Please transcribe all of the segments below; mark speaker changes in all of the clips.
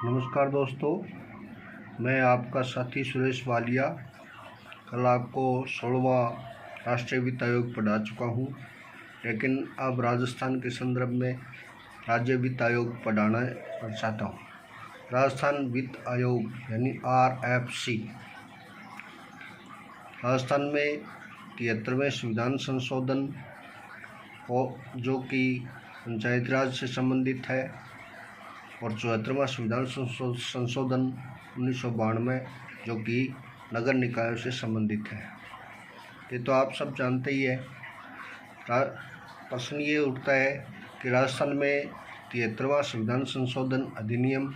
Speaker 1: नमस्कार दोस्तों, मैं आपका साथी सुरेश वालिया कल आपको 16वां राष्ट्रीय वित्त आयोग पढ़ा चुका हूँ, लेकिन अब राजस्थान के संदर्भ में राज्य वित्त आयोग पढ़ाना चाहता हूँ। राजस्थान वित्त आयोग यानी RFC राजस्थान में 73वें संविधान संशोधन जो कि पंचायती राज से संबंधित है और 74वां संविधान संशोधन 1992 जो कि नगर निकायों से संबंधित है। ये तो आप सब जानते ही है। प्रश्न ये उठता है कि राजस्थान में 73वां संविधान संशोधन अधिनियम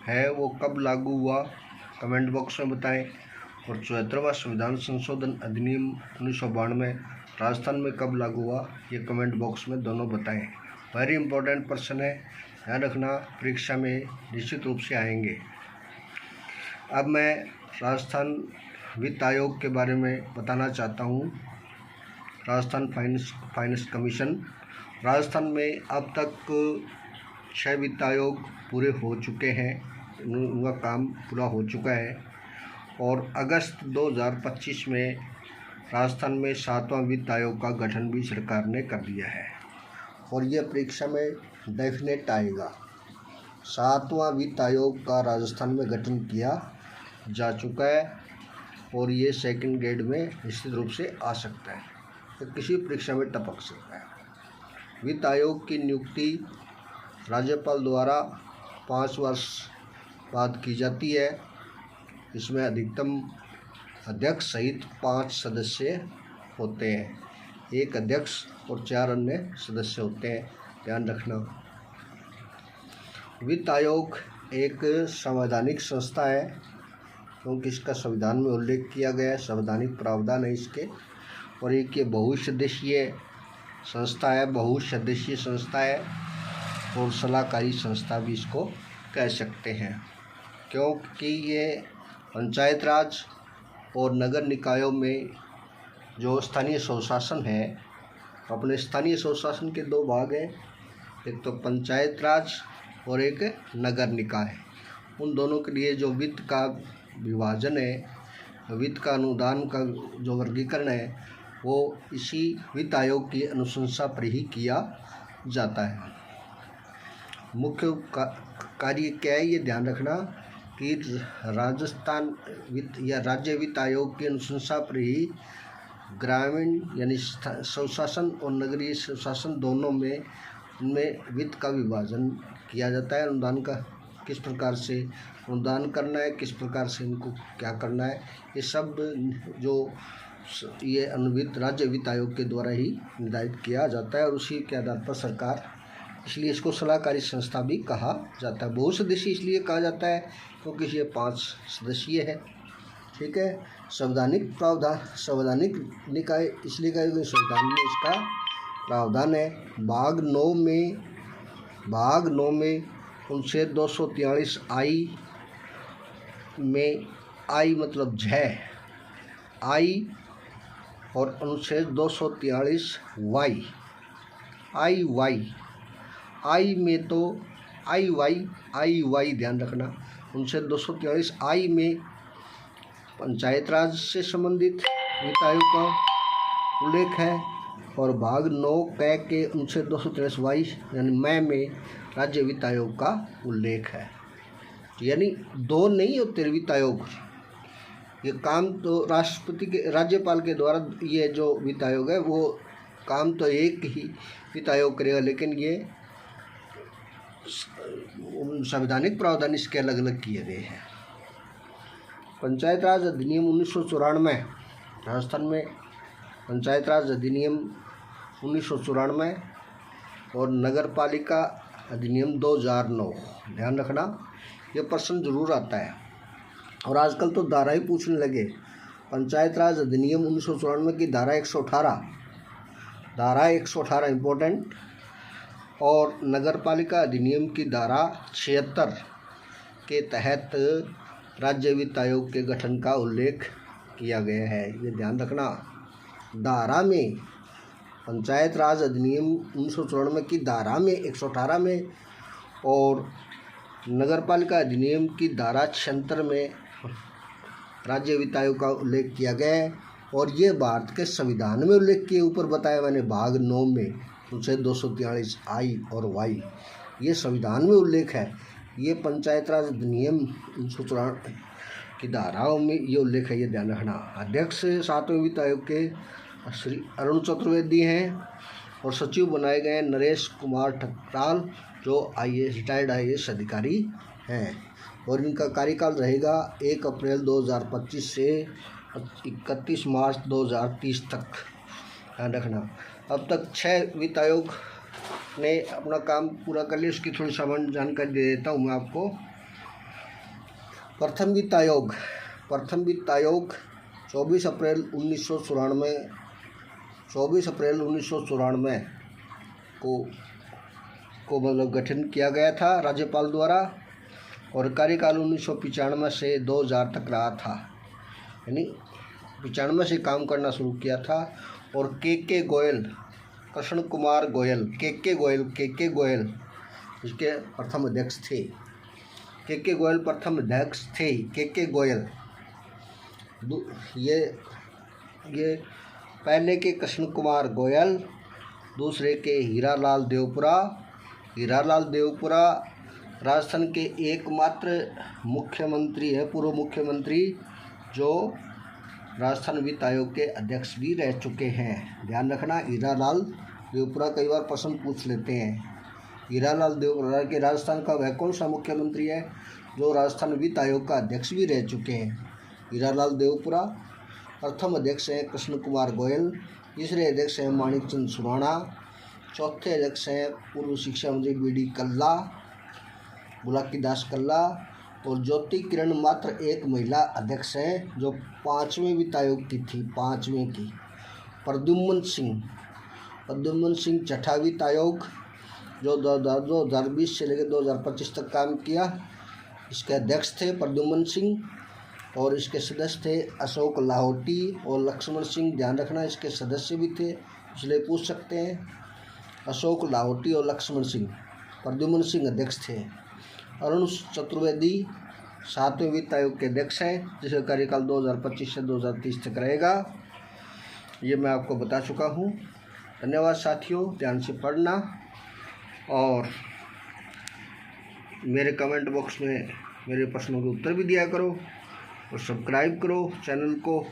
Speaker 1: है वो कब लागू हुआ, कमेंट बॉक्स में बताएं। और 74वां संविधान संशोधन अधिनियम 1992 राजस्थान में कब लागू हुआ, ये कमेंट बॉक्स में दोनों बताएं। वेरी इंपॉर्टेंट प्रश्न है, ध्यान रखना, परीक्षा में निश्चित रूप से आएंगे। अब मैं राजस्थान वित्त आयोग के बारे में बताना चाहता हूँ। राजस्थान फाइनेंस कमीशन, राजस्थान में अब तक 6 वित्त आयोग पूरे हो चुके हैं, उनका काम पूरा हो चुका है और अगस्त 2025 में राजस्थान में 7वां वित्त आयोग का गठन भी सरकार ने कर दिया है और यह परीक्षा में डेफिनेट आएगा। 7वां वित्त आयोग का राजस्थान में गठन किया जा चुका है और ये सेकंड ग्रेड में निश्चित रूप से आ सकता है, तो किसी परीक्षा में टपक सकता है। वित्त आयोग की नियुक्ति राज्यपाल द्वारा 5 वर्ष बाद की जाती है। इसमें अधिकतम अध्यक्ष सहित 5 सदस्य होते हैं, एक अध्यक्ष और 4 अन्य सदस्य होते हैं, ध्यान रखना। वित्त आयोग एक संवैधानिक संस्था है क्योंकि इसका संविधान में उल्लेख किया गया है, संवैधानिक प्रावधान है इसके, और एक ये बहुसदस्यीय संस्था है और सलाहकारी संस्था भी इसको कह सकते हैं, क्योंकि ये पंचायत राज और नगर निकायों में जो स्थानीय स्वशासन है, अपने स्थानीय स्वशासन के 2 भाग हैं, एक तो पंचायत राज और एक नगर निकाय। उन दोनों के लिए जो वित्त का विभाजन है, वित्त का अनुदान का जो वर्गीकरण है, वो इसी वित्त आयोग की अनुशंसा पर ही किया जाता है। मुख्य कार्य क्या है, ये ध्यान रखना कि राजस्थान वित्त या राज्य वित्त आयोग की अनुशंसा पर ही ग्रामीण यानी स्वशासन और नगरीय स्वशासन दोनों में उनमें वित्त का विभाजन किया जाता है। अनुदान का किस प्रकार से अनुदान करना है, किस प्रकार से इनको क्या करना है, ये सब जो ये राज्य वित्त आयोग के द्वारा ही निर्धारित किया जाता है और उसी के आधार पर सरकार, इसलिए इसको सलाहकारी संस्था भी कहा जाता है। बहुसदस्यीय इसलिए कहा जाता है क्योंकि ये 5 सदस्यीय है। ठीक है। संवैधानिक निकाय इसलिए कहा क्योंकि संविधान में इसका प्रावधान है। भाग 9 में अनुच्छेद 243 आई में, आई मतलब जय आई, और अनुच्छेद 243 वाई आई में तो आई वाई ध्यान रखना। अनुच्छेद 243 आई में पंचायत राज से संबंधित वित्त आयोग का उल्लेख है और भाग 9 क के अनुच्छेद 243 वाई यानी में राज्य वित्त आयोग का उल्लेख है। यानी 2 नहीं होते वित्त आयोग, ये काम तो राज्यपाल के द्वारा ये जो वित्त आयोग है वो काम तो एक ही वित्त आयोग करेगा, लेकिन ये संवैधानिक प्रावधान इसके अलग अलग किए गए हैं। पंचायत राज अधिनियम 1994, राजस्थान में पंचायत राज अधिनियम 1994 और नगर पालिका अधिनियम 2009, ध्यान रखना, ये प्रश्न जरूर आता है और आजकल तो धारा ही पूछने लगे। पंचायत राज अधिनियम 1994 की धारा 118 इम्पोर्टेंट, और नगर पालिका अधिनियम की धारा 76 के तहत राज्य वित्त आयोग के गठन का उल्लेख किया गया है, ये ध्यान रखना। धारा में पंचायत राज अधिनियम 1994 की धारा में 118 में और नगरपालिका अधिनियम की धारा 76 में राज्य वित्त आयोग का उल्लेख किया गया है और ये भारत के संविधान में उल्लेख किए, ऊपर बताया मैंने भाग 9 में अनुच्छेद 243 आई और वाई, ये संविधान में उल्लेख है। ये पंचायत राज अधिनियम 1994 की धाराओं में ये उल्लेख है, ये ध्यान रखना। अध्यक्ष 7वें वित्त आयोग के श्री अरुण चतुर्वेदी हैं और सचिव बनाए गए नरेश कुमार ठकराल जो रिटायर्ड IAS अधिकारी हैं और इनका कार्यकाल रहेगा 1 अप्रैल 2025 से 31 मार्च 2030 तक, ध्यान रखना। अब तक 6 वित्त आयोग ने अपना काम पूरा कर लिया, उसकी थोड़ी सामान्य जानकारी दे देता हूँ मैं आपको। प्रथम वित्त आयोग 24 अप्रैल 1994 को मतलब गठन किया गया था राज्यपाल द्वारा और कार्यकाल 1995 से 2000 तक रहा था, यानी 95 से काम करना शुरू किया था। और के गोयल, कृष्ण कुमार गोयल, के गोयल इसके प्रथम अध्यक्ष थे। के गोयल प्रथम अध्यक्ष थे। के गोयल ये पहले के कृष्ण कुमार गोयल, दूसरे के हीरालाल देवपुरा राजस्थान के एकमात्र मुख्यमंत्री है, पूर्व मुख्यमंत्री जो राजस्थान वित्त आयोग के अध्यक्ष भी रह चुके हैं, ध्यान रखना। हीरालाल देवपुरा कई बार प्रश्न पूछ लेते हैं। हीरालाल देवपुरा के राजस्थान का वह कौन सा मुख्यमंत्री है जो राजस्थान वित्त आयोग का अध्यक्ष भी रह चुके हैं? हीरालाल देवपुरा। प्रथम अध्यक्ष हैं कृष्ण कुमार गोयल, तीसरे अध्यक्ष हैं माणिक चंद सुराणा, चौथे अध्यक्ष हैं पूर्व शिक्षा मंत्री BD कल्ला, बुलाकीदास कल्ला और ज्योति किरण मात्र एक महिला अध्यक्ष हैं जो 5वें वित्त आयोग की थी, 5वें की। प्रद्युम्न सिंह छठा वित्त आयोग जो 2020 से लेकर 2025 तक काम किया, इसके अध्यक्ष थे प्रद्युम्न सिंह और इसके सदस्य थे अशोक लाहौटी और लक्ष्मण सिंह, ध्यान रखना इसके सदस्य भी थे, इसलिए पूछ सकते हैं। अशोक लाहौटी और लक्ष्मण सिंह, प्रद्युम्न सिंह अध्यक्ष थे। अरुण चतुर्वेदी 7वें वित्त आयोग के अध्यक्ष हैं जिसका कार्यकाल 2025 से 2030 तक रहेगा। ये मैं आपको बता चुका हूँ। धन्यवाद साथियों, ध्यान से पढ़ना और मेरे कमेंट बॉक्स में मेरे प्रश्नों के उत्तर भी दिया करो और सब्सक्राइब करो चैनल को।